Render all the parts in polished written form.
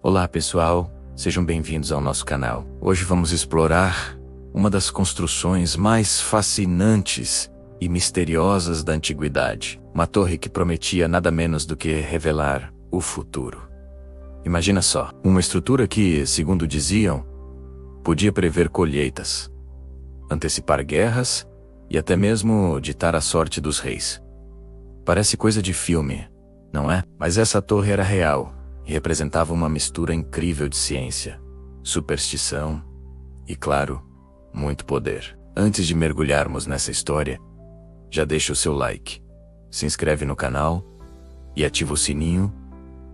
Olá pessoal, sejam bem-vindos ao nosso canal. Hoje vamos explorar uma das construções mais fascinantes e misteriosas da antiguidade. Uma torre que prometia nada menos do que revelar o futuro. Imagina só, uma estrutura que, segundo diziam, podia prever colheitas, antecipar guerras e até mesmo ditar a sorte dos reis. Parece coisa de filme, não é? Mas essa torre era real e representava uma mistura incrível de ciência, superstição e, claro, muito poder. Antes de mergulharmos nessa história, já deixa o seu like, se inscreve no canal e ativa o sininho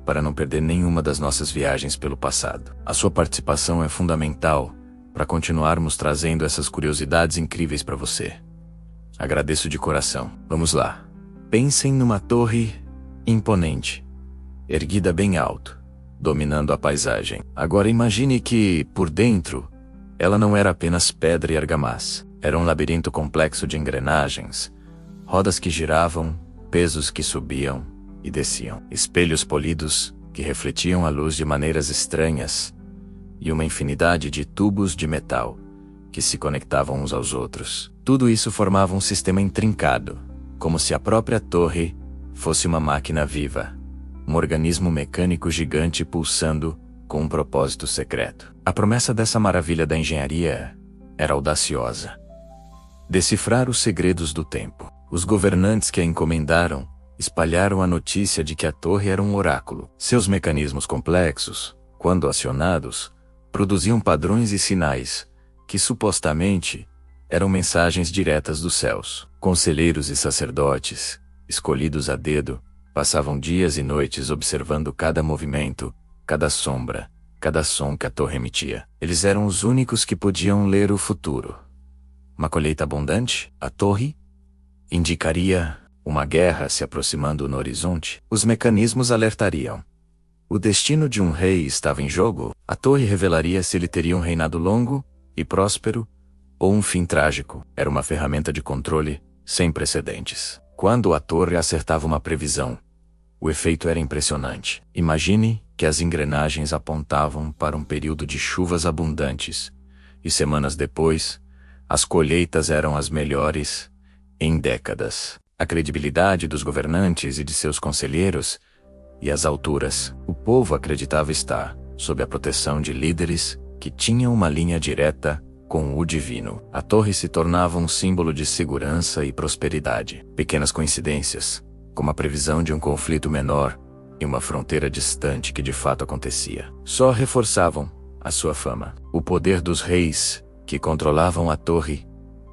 para não perder nenhuma das nossas viagens pelo passado. A sua participação é fundamental para continuarmos trazendo essas curiosidades incríveis para você. Agradeço de coração. Vamos lá. Pensem numa torre imponente, erguida bem alto, dominando a paisagem. Agora imagine que, por dentro, ela não era apenas pedra e argamassa. Era um labirinto complexo de engrenagens, rodas que giravam, pesos que subiam e desciam, espelhos polidos que refletiam a luz de maneiras estranhas, e uma infinidade de tubos de metal que se conectavam uns aos outros. Tudo isso formava um sistema intrincado, como se a própria torre fosse uma máquina viva, um organismo mecânico gigante pulsando com um propósito secreto. A promessa dessa maravilha da engenharia era audaciosa: decifrar os segredos do tempo. Os governantes que a encomendaram espalharam a notícia de que a torre era um oráculo. Seus mecanismos complexos, quando acionados, produziam padrões e sinais que supostamente eram mensagens diretas dos céus. Conselheiros e sacerdotes, escolhidos a dedo, passavam dias e noites observando cada movimento, cada sombra, cada som que a torre emitia. Eles eram os únicos que podiam ler o futuro. Uma colheita abundante? A torre indicaria uma guerra se aproximando no horizonte. Os mecanismos alertariam: o destino de um rei estava em jogo. A torre revelaria se ele teria um reinado longo e próspero ou um fim trágico. Era uma ferramenta de controle sem precedentes. Quando a torre acertava uma previsão, o efeito era impressionante. Imagine que as engrenagens apontavam para um período de chuvas abundantes, e semanas depois, as colheitas eram as melhores em décadas. A credibilidade dos governantes e de seus conselheiros e as alturas. O povo acreditava estar sob a proteção de líderes que tinham uma linha direta com o divino. A torre se tornava um símbolo de segurança e prosperidade. Pequenas coincidências, como a previsão de um conflito menor em uma fronteira distante que de fato acontecia, só reforçavam a sua fama. O poder dos reis, que controlavam a torre,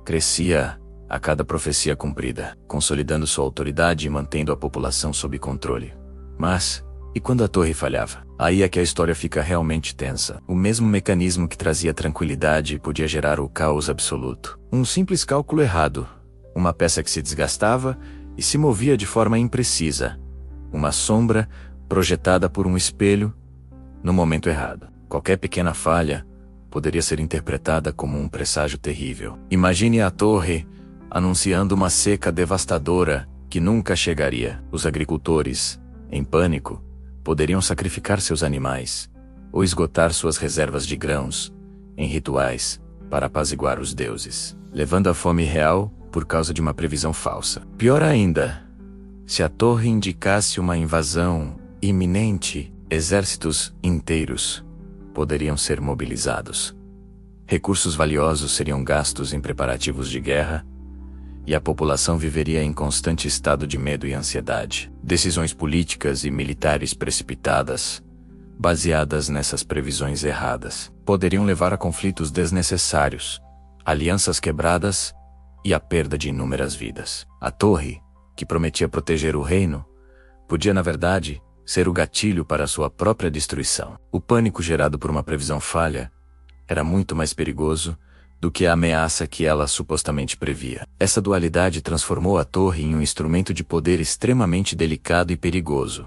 crescia a cada profecia cumprida, consolidando sua autoridade e mantendo a população sob controle. Mas, e quando a torre falhava? Aí é que a história fica realmente tensa. O mesmo mecanismo que trazia tranquilidade podia gerar o caos absoluto. Um simples cálculo errado, uma peça que se desgastava e se movia de forma imprecisa, uma sombra projetada por um espelho no momento errado. Qualquer pequena falha poderia ser interpretada como um presságio terrível. Imagine a torre anunciando uma seca devastadora que nunca chegaria. Os agricultores, em pânico, poderiam sacrificar seus animais ou esgotar suas reservas de grãos em rituais para apaziguar os deuses, levando a fome real por causa de uma previsão falsa. Pior ainda, se a torre indicasse uma invasão iminente, exércitos inteiros poderiam ser mobilizados. Recursos valiosos seriam gastos em preparativos de guerra, e a população viveria em constante estado de medo e ansiedade. Decisões políticas e militares precipitadas, baseadas nessas previsões erradas, poderiam levar a conflitos desnecessários, alianças quebradas e a perda de inúmeras vidas. A torre, que prometia proteger o reino, podia, na verdade, ser o gatilho para sua própria destruição. O pânico gerado por uma previsão falha era muito mais perigoso do que a ameaça que ela supostamente previa. Essa dualidade transformou a torre em um instrumento de poder extremamente delicado e perigoso.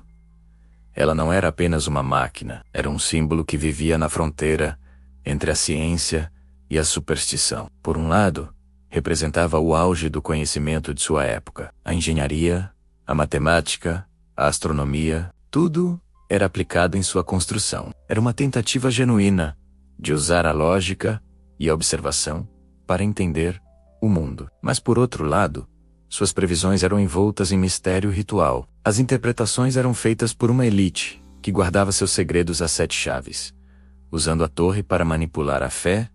Ela não era apenas uma máquina, era um símbolo que vivia na fronteira entre a ciência e a superstição. Por um lado, representava o auge do conhecimento de sua época. A engenharia, a matemática, a astronomia, tudo era aplicado em sua construção. Era uma tentativa genuína de usar a lógica e a observação para entender o mundo. Mas por outro lado, suas previsões eram envoltas em mistério ritual. As interpretações eram feitas por uma elite que guardava seus segredos a 7 chaves, usando a torre para manipular a fé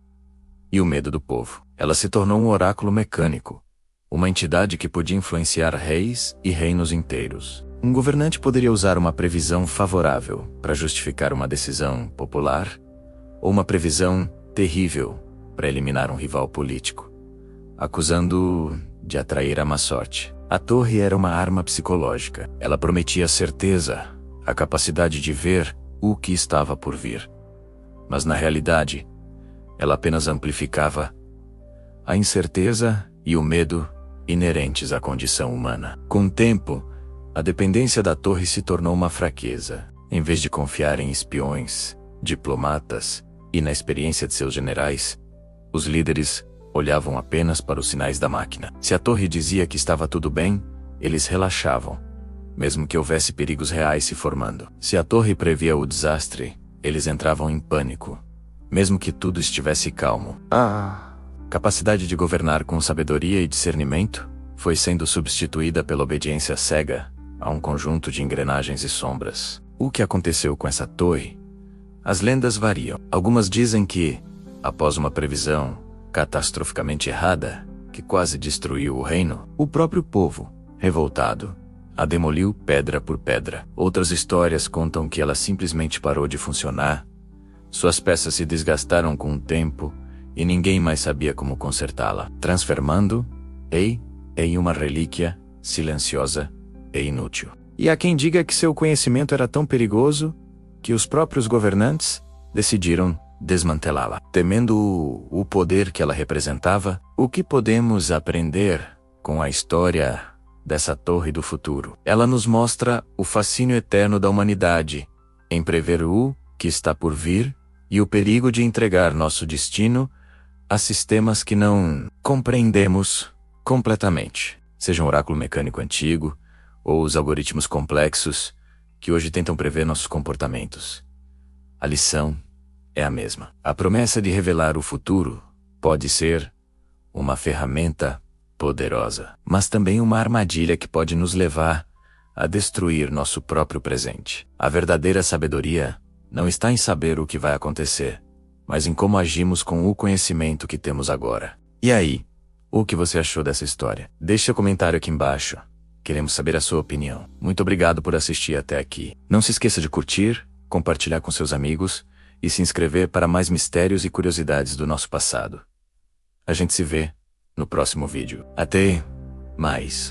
e o medo do povo. Ela se tornou um oráculo mecânico, uma entidade que podia influenciar reis e reinos inteiros. Um governante poderia usar uma previsão favorável para justificar uma decisão popular, ou uma previsão terrível para eliminar um rival político, acusando-o de atrair a má sorte. A torre era uma arma psicológica. Ela prometia certeza, a capacidade de ver o que estava por vir. Mas na realidade, ela apenas amplificava a incerteza e o medo inerentes à condição humana. Com o tempo, a dependência da torre se tornou uma fraqueza. Em vez de confiar em espiões, diplomatas e na experiência de seus generais, os líderes olhavam apenas para os sinais da máquina. Se a torre dizia que estava tudo bem, eles relaxavam, mesmo que houvesse perigos reais se formando. Se a torre previa o desastre, eles entravam em pânico, mesmo que tudo estivesse calmo. Capacidade de governar com sabedoria e discernimento foi sendo substituída pela obediência cega a um conjunto de engrenagens e sombras. O que aconteceu com essa torre? As lendas variam. Algumas dizem que, após uma previsão catastroficamente errada, que quase destruiu o reino, o próprio povo, revoltado, a demoliu pedra por pedra. Outras histórias contam que ela simplesmente parou de funcionar, suas peças se desgastaram com o tempo e ninguém mais sabia como consertá-la, transformando-a em uma relíquia silenciosa e inútil. E há quem diga que seu conhecimento era tão perigoso que os próprios governantes decidiram desmantelá-la. Temendo o poder que ela representava, o que podemos aprender com a história dessa torre do futuro? Ela nos mostra o fascínio eterno da humanidade em prever o que está por vir e o perigo de entregar nosso destino a sistemas que não compreendemos completamente, seja um oráculo mecânico antigo ou os algoritmos complexos que hoje tentam prever nossos comportamentos. A lição é a mesma. A promessa de revelar o futuro pode ser uma ferramenta poderosa, mas também uma armadilha que pode nos levar a destruir nosso próprio presente. A verdadeira sabedoria não está em saber o que vai acontecer, mas em como agimos com o conhecimento que temos agora. E aí, o que você achou dessa história? Deixe seu comentário aqui embaixo. Queremos saber a sua opinião. Muito obrigado por assistir até aqui. Não se esqueça de curtir, compartilhar com seus amigos e se inscrever para mais mistérios e curiosidades do nosso passado. A gente se vê no próximo vídeo. Até mais.